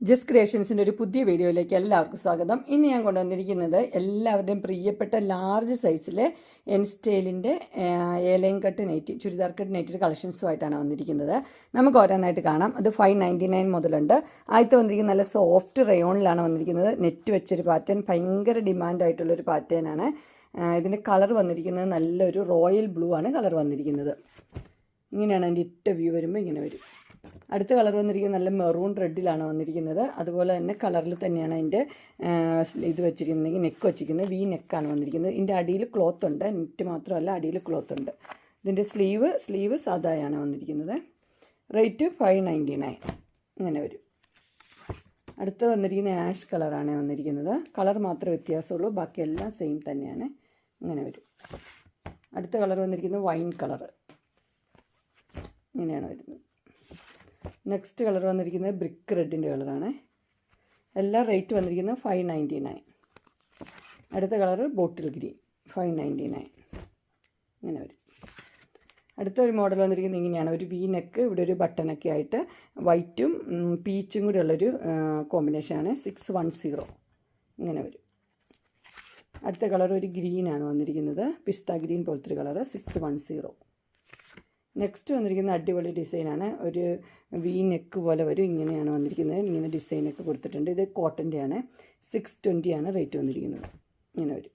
Just ക്രിയേഷൻസിൻ്റെ ഒരു പുതിയ വീഡിയോയിലേക്ക് എല്ലാവർക്കും സ്വാഗതം. ഇന്ന് ഞാൻ കൊണ്ടുവന്നിരിക്കുന്നത് എല്ലാവരുടെയും പ്രിയപ്പെട്ട ലാർജ് സൈസിലെ എൻ സ്റ്റൈലിൻ്റെ ഏലയും കട്ട് നൈറ്റി, ചുരിദാർ കട്ട് നൈറ്റിയുടെ കളക്ഷൻസുമായിട്ടാണ് വന്നിരിക്കുന്നത്. നമുക്ക് ഓരോന്നായിട്ട് കാണാം. അത് 599 മുതലുണ്ട്. ആദ്യത്തെ വന്നിരിക്കുന്നത് നല്ല സോഫ്റ്റ് റയോണിലാണ് വന്നിരിക്കുന്നത്. നെറ്റ് വെച്ചൊരു പാറ്റേൺ, ഭയങ്കര ഡിമാൻഡായിട്ടുള്ളൊരു പാറ്റേണാണ്. ഇതിൻ്റെ കളർ വന്നിരിക്കുന്നത് നല്ലൊരു റോയൽ ബ്ലൂ ആണ് കളർ വന്നിരിക്കുന്നത്. ഇങ്ങനെയാണ് അതിൻ്റെ ഇട്ട വ്യൂ വരുമ്പോൾ ഇങ്ങനെ വരും. അടുത്ത കളർ വന്നിരിക്കുന്നത് നല്ല മെറൂൺ റെഡിലാണ് വന്നിരിക്കുന്നത്. അതുപോലെ തന്നെ കളറിൽ തന്നെയാണ് അതിൻ്റെ ഇത് വെച്ചിരിക്കുന്നത്, നെക്ക് വെച്ചിരിക്കുന്നത് വി നെക്കാണ് വന്നിരിക്കുന്നത്. ഇതിൻ്റെ അടിയിൽ ക്ലോത്ത് ഉണ്ട്, നെറ്റ് മാത്രമല്ല അടിയിൽ ക്ലോത്ത് ഉണ്ട്. ഇതിൻ്റെ സ്ലീവ് സാധായാണ് വന്നിരിക്കുന്നത്. റേറ്റ് 599 ഇങ്ങനെ വരും. അടുത്ത് വന്നിരിക്കുന്ന ആഷ് കളറാണ് വന്നിരിക്കുന്നത്. കളർ മാത്രമേ വ്യത്യാസമുള്ളൂ, ബാക്കിയെല്ലാം സെയിം തന്നെയാണ്. ഇങ്ങനെ വരും. അടുത്ത കളർ വന്നിരിക്കുന്നത് വൈൻ കളർ, ഇങ്ങനെയാണ് വരുന്നത്. നെക്സ്റ്റ് കളർ വന്നിരിക്കുന്നത് ബ്രിക്ക് റെഡിൻ്റെ കളറാണ്. എല്ലാ റേറ്റ് വന്നിരിക്കുന്നത് 599. അടുത്ത കളർ ബോട്ടിൽ ഗ്രീൻ 599 ഇങ്ങനെ വരും. അടുത്തൊരു മോഡൽ വന്നിരിക്കുന്നത് ഇങ്ങനെയാണ്. ഒരു വി നെക്ക്, ഇവിടെ ഒരു ബട്ടണൊക്കെ ആയിട്ട് വൈറ്റും പീച്ചും കൂടി ഉള്ളൊരു കോമ്പിനേഷനാണ്. 610 ഇങ്ങനെ വരും. അടുത്ത കളർ ഒരു ഗ്രീനാണ് വന്നിരിക്കുന്നത്, പിസ്ത ഗ്രീൻ പോലത്തെ ഒരു കളർ, 610. നെക്സ്റ്റ് വന്നിരിക്കുന്ന അടിപൊളി ഡിസൈനാണ്. ഒരു വി നെക്ക് പോലെ വരും, ഇങ്ങനെയാണ് വന്നിരിക്കുന്നത്. ഇങ്ങനെ ഡിസൈനൊക്കെ കൊടുത്തിട്ടുണ്ട്. ഇത് കോട്ടൻ്റെയാണ്. 620 ആണ് റേറ്റ് വന്നിരിക്കുന്നത്. ഇങ്ങനെ വരും.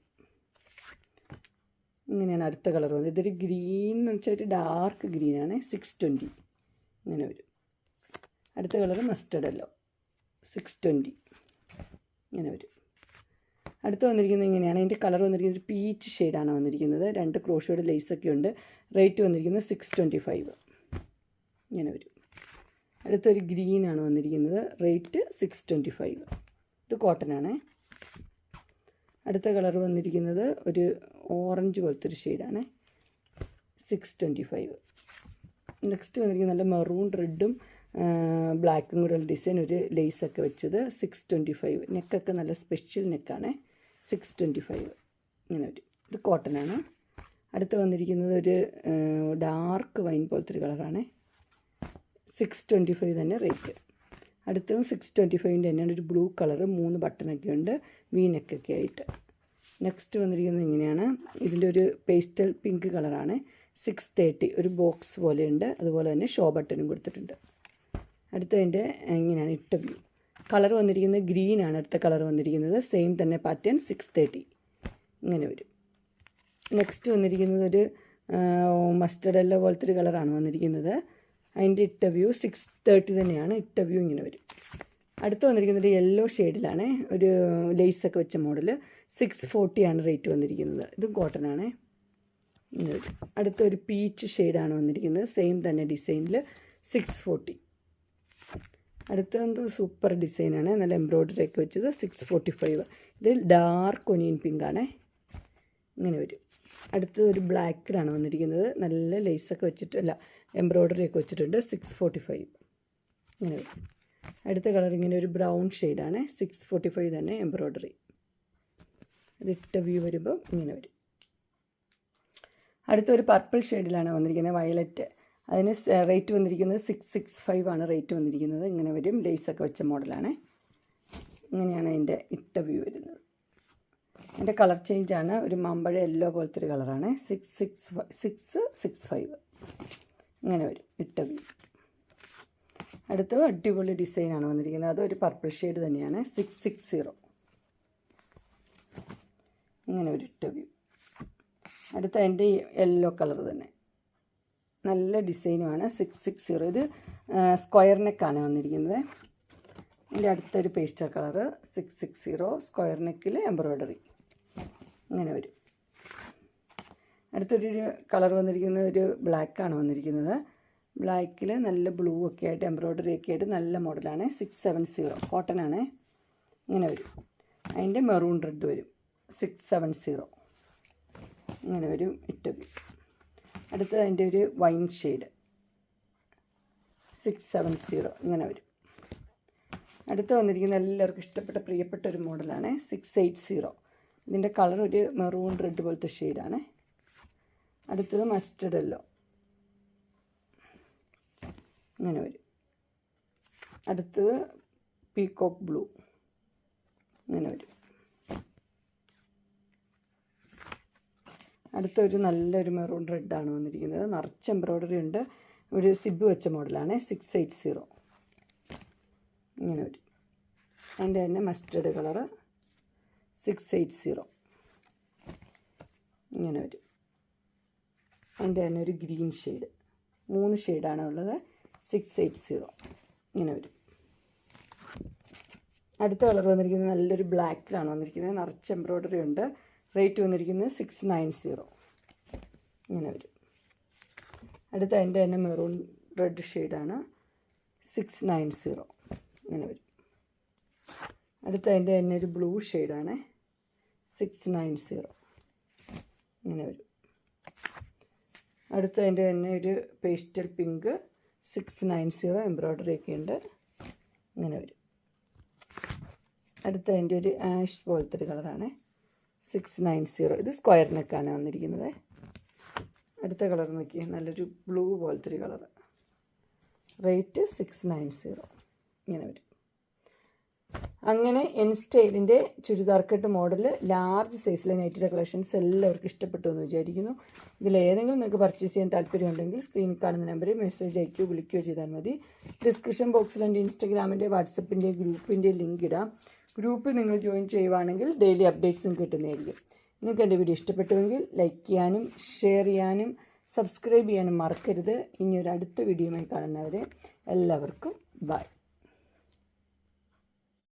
ഇങ്ങനെയാണ് അടുത്ത കളർ വന്നത്. ഇതൊരു ഗ്രീൻ എന്ന് വെച്ചാൽ ഒരു ഡാർക്ക് ഗ്രീനാണ്, 620 ഇങ്ങനെ വരും. അടുത്ത കളർ മസ്റ്റർഡ് യെല്ലോ, 620 ഇങ്ങനെ വരും. അടുത്ത് വന്നിരിക്കുന്നത് ഇങ്ങനെയാണ്. അതിൻ്റെ കളർ വന്നിരിക്കുന്നത് ഒരു പീച്ച് ഷെയ്ഡാണ് വന്നിരിക്കുന്നത്. 2 ക്രോഷോയുടെ ലേസൊക്കെ ഉണ്ട്. റേറ്റ് വന്നിരിക്കുന്നത് 625 ഇങ്ങനെ വരും. അടുത്തൊരു ഗ്രീനാണ് വന്നിരിക്കുന്നത്. റേറ്റ് 625. ഇത് കോട്ടനാണ്. അടുത്ത കളർ വന്നിരിക്കുന്നത് ഒരു ഓറഞ്ച് പോലത്തെ ഒരു ഷെയ്ഡാണ്, 625. നെക്സ്റ്റ് വന്നിരിക്കുന്നത് നല്ല മെറൂൺ റെഡും ബ്ലാക്കും കൂടെ ഉള്ള ഡിസൈൻ, ഒരു ലേസൊക്കെ വെച്ചത്, 625. നെക്കൊക്കെ നല്ല സ്പെഷ്യൽ നെക്കാണ്, 625 ഇങ്ങനെ വരും. ഇത് കോട്ടനാണ്. അടുത്ത് വന്നിരിക്കുന്നത് ഒരു ഡാർക്ക് വൈൻ പോലത്തെ ഒരു കളറാണ്, 625 തന്നെ റേറ്റ്. അടുത്തതും 625 തന്നെയാണ്. ഒരു ബ്ലൂ കളർ, 3 ബട്ടണൊക്കെ ഉണ്ട്, വി നെക്കൊക്കെ ആയിട്ട്. നെക്സ്റ്റ് വന്നിരിക്കുന്നത് ഇങ്ങനെയാണ്. ഇതിൻ്റെ ഒരു പേസ്റ്റൽ പിങ്ക് കളറാണ്, 630. ഒരു ബോക്സ് പോലെയുണ്ട്, അതുപോലെ തന്നെ ഷോ ബട്ടണും കൊടുത്തിട്ടുണ്ട്. അടുത്തതിൻ്റെ ഇങ്ങനെയാണ് ഇട്ട വ്യൂ. കളർ വന്നിരിക്കുന്നത് ഗ്രീനാണ്. അടുത്ത കളർ വന്നിരിക്കുന്നത് സെയിം തന്നെ പാറ്റേൺ, 630 ഇങ്ങനെ വരും. നെക്സ്റ്റ് വന്നിരിക്കുന്നത് ഒരു മസ്റ്റർഡ് യെല്ലോ പോലത്തെ ഒരു കളറാണ് വന്നിരിക്കുന്നത്. അതിൻ്റെ ഇട്ട വ്യൂ 630 തന്നെയാണ്. ഇട്ട വ്യൂ ഇങ്ങനെ വരും. അടുത്ത് വന്നിരിക്കുന്നത് യെല്ലോ ഷെയ്ഡിലാണ്, ഒരു ലേസൊക്കെ വെച്ച മോഡൽ, 640 ആണ് റേറ്റ് വന്നിരിക്കുന്നത്. ഇതും കോട്ടനാണ്, ഇങ്ങനെ വരും. അടുത്തൊരു പീച്ച് ഷെയ്ഡാണ് വന്നിരിക്കുന്നത്, സെയിം തന്നെ ഡിസൈനിൽ, 640. അടുത്തത് സൂപ്പർ ഡിസൈനാണ്, നല്ല എംബ്രോയ്ഡറി ഒക്കെ വെച്ചത്, 645. ഇത് ഡാർക്ക് ഒനിയൻ പിങ്കാണ്, ഇങ്ങനെ വരും. അടുത്തത് ഒരു ബ്ലാക്കിലാണ് വന്നിരിക്കുന്നത്. നല്ല ലേസൊക്കെ വെച്ചിട്ട് അല്ല എംബ്രോയ്ഡറി ഒക്കെ വെച്ചിട്ടുണ്ട്, 645 ഇങ്ങനെ വരും. അടുത്ത കളർ ഇങ്ങനെ ഒരു ബ്രൗൺ ഷെയ്ഡാണ്, 645 തന്നെ എംബ്രോയ്ഡറി. ഇത് ഇട്ട വ്യൂ വരുമ്പോൾ ഇങ്ങനെ വരും. അടുത്തൊരു പർപ്പിൾ ഷെയ്ഡിലാണ് വന്നിരിക്കുന്നത്, വയലറ്റ്. അതിന് റേറ്റ് വന്നിരിക്കുന്നത് 665 ആണ് റേറ്റ് വന്നിരിക്കുന്നത്. ഇങ്ങനെ വരും, ലേസൊക്കെ വെച്ച മോഡലാണ്. ഇങ്ങനെയാണ് അതിൻ്റെ ഇട്ട വ്യൂ വരുന്നത്. അതിൻ്റെ കളർ ചേഞ്ചാണ്, ഒരു മാമ്പഴ യെല്ലോ പോലത്തെ ഒരു കളറാണ്, 665 ഇങ്ങനെ വരും ഇട്ട വ്യൂ. അടുത്തത് അടിപൊളി ഡിസൈനാണ് വന്നിരിക്കുന്നത്. അതൊരു പർപ്പിൾ ഷെയ്ഡ് തന്നെയാണ്, 660 ഇങ്ങനെ ഒരു ഇട്ട വ്യൂ. അടുത്ത അതിൻ്റെ യെല്ലോ കളർ തന്നെ, നല്ല ഡിസൈനുമാണ്, 660. ഇത് സ്ക്വയർ നെക്കാണ് വന്നിരിക്കുന്നത്. ഇതിൻ്റെ അടുത്തൊരു പേസ്റ്റർ കളറ്, 660 സ്ക്വയർ നെക്കിൽ എംബ്രോയ്ഡറി ഇങ്ങനെ വരും. അടുത്തൊരു കളർ വന്നിരിക്കുന്നത് ഒരു ബ്ലാക്കാണ് വന്നിരിക്കുന്നത്. ബ്ലാക്കിൽ നല്ല ബ്ലൂ ഒക്കെ ആയിട്ട് എംബ്രോയ്ഡറി ഒക്കെ ആയിട്ട് നല്ല മോഡലാണ്, 670 കോട്ടനാണ്, ഇങ്ങനെ വരും. അതിൻ്റെ മെറൂൺ റെഡ് വരും, 670 ഇങ്ങനെ വരും ഇട്ട വ്യൂ. അടുത്തത് അതിൻ്റെ ഒരു വൈൻ ഷെയ്ഡ്, 670 ഇങ്ങനെ വരും. അടുത്ത് വന്നിരിക്കുന്ന എല്ലാവർക്കും ഇഷ്ടപ്പെട്ട പ്രിയപ്പെട്ട ഒരു മോഡലാണ്, 680. ഇതിൻ്റെ കളർ ഒരു മെറൂൺ റെഡ് പോലത്തെ ഷെയ്ഡാണ്. അടുത്തത് മസ്റ്റർഡ് യെല്ലോ ഇങ്ങനെ വരും. അടുത്തത് പീകോക്ക് ബ്ലൂ, ഇങ്ങനെ വരും. അടുത്തൊരു നല്ലൊരു മെറൂൺ റെഡാണ് വന്നിരിക്കുന്നത്. നിറച്ച് എംബ്രോയ്ഡറി ഉണ്ട്. ഒരു സിബ് വെച്ച മോഡലാണ്. 680 ഇങ്ങനെ വരും. അതിൻ്റെ തന്നെ മസ്റ്റേർഡ് കളറ് 680 ഇങ്ങനെ വരും. അതിൻ്റെ തന്നെ ഒരു ഗ്രീൻ ഷെയ്ഡ്, 3 ഷെയ്ഡാണ് ഉള്ളത്. 680 ഇങ്ങനെ വരും. അടുത്ത കളർ വന്നിരിക്കുന്നത് നല്ലൊരു ബ്ലാക്കിലാണ് വന്നിരിക്കുന്നത്. നിറച്ച് എംബ്രോയ്ഡറി ഉണ്ട്. റേറ്റ് വന്നിരിക്കുന്നത് 690 ഇങ്ങനെ വരും. അടുത്ത അതിൻ്റെ തന്നെ മെറൂൺ റെഡ് ഷെയ്ഡാണ്. 690 ഇങ്ങനെ വരും. അടുത്ത അതിൻ്റെ തന്നെ ഒരു ബ്ലൂ ഷെയ്ഡാണ്. 690 ഇങ്ങനെ വരും. അടുത്ത അതിൻ്റെ തന്നെ ഒരു പേസ്റ്റൽ പിങ്ക് 690 എംബ്രോയ്ഡറി ഒക്കെ ഉണ്ട്, ഇങ്ങനെ വരും. അടുത്ത അതിൻ്റെ ഒരു ആഷ് പോലത്തെ ഒരു കളറാണ്. 690 ഇത് സ്ക്വയർ നെക്കാണ് വന്നിരിക്കുന്നത്. അടുത്ത കളർ നോക്കിയാൽ നല്ലൊരു ബ്ലൂ പോലത്തെ ഒരു കളറ്. റേറ്റ് 690 ഇങ്ങനെ വരും. അങ്ങനെ എൻ സ്റ്റൈലിൻ്റെ ചുരിദാർ കട്ട് മോഡൽ ലാർജ് സൈസിലെ നൈറ്റിയുടെ കളക്ഷൻസ് എല്ലാവർക്കും ഇഷ്ടപ്പെട്ടു എന്ന് വിചാരിക്കുന്നു. ഇതിലേതെങ്കിലും നിങ്ങൾക്ക് പർച്ചേസ് ചെയ്യാൻ താല്പര്യമുണ്ടെങ്കിൽ സ്ക്രീനിൽ കാണുന്ന നമ്പറിൽ മെസ്സേജ് അയക്കുകയോ വിളിക്കുകയോ ചെയ്താൽ മതി. ഡിസ്ക്രിപ്ഷൻ ബോക്സിൽ എൻ്റെ ഇൻസ്റ്റാഗ്രാമിൻ്റെ വാട്സപ്പിൻ്റെ ഗ്രൂപ്പിൻ്റെ ലിങ്ക് ഇടാം. ഗ്രൂപ്പ് നിങ്ങൾ ജോയിൻ ചെയ്യുവാണെങ്കിൽ ഡെയിലി അപ്ഡേറ്റ്സും കിട്ടുന്നതായിരിക്കും. നിങ്ങൾക്ക് എൻ്റെ വീഡിയോ ഇഷ്ടപ്പെട്ടുവെങ്കിൽ ലൈക്ക് ചെയ്യാനും ഷെയർ ചെയ്യാനും സബ്സ്ക്രൈബ് ചെയ്യാനും മറക്കരുത്. ഇനി ഒരു അടുത്ത വീഡിയോയുമായി കാണുന്നവരെ എല്ലാവർക്കും ബൈ.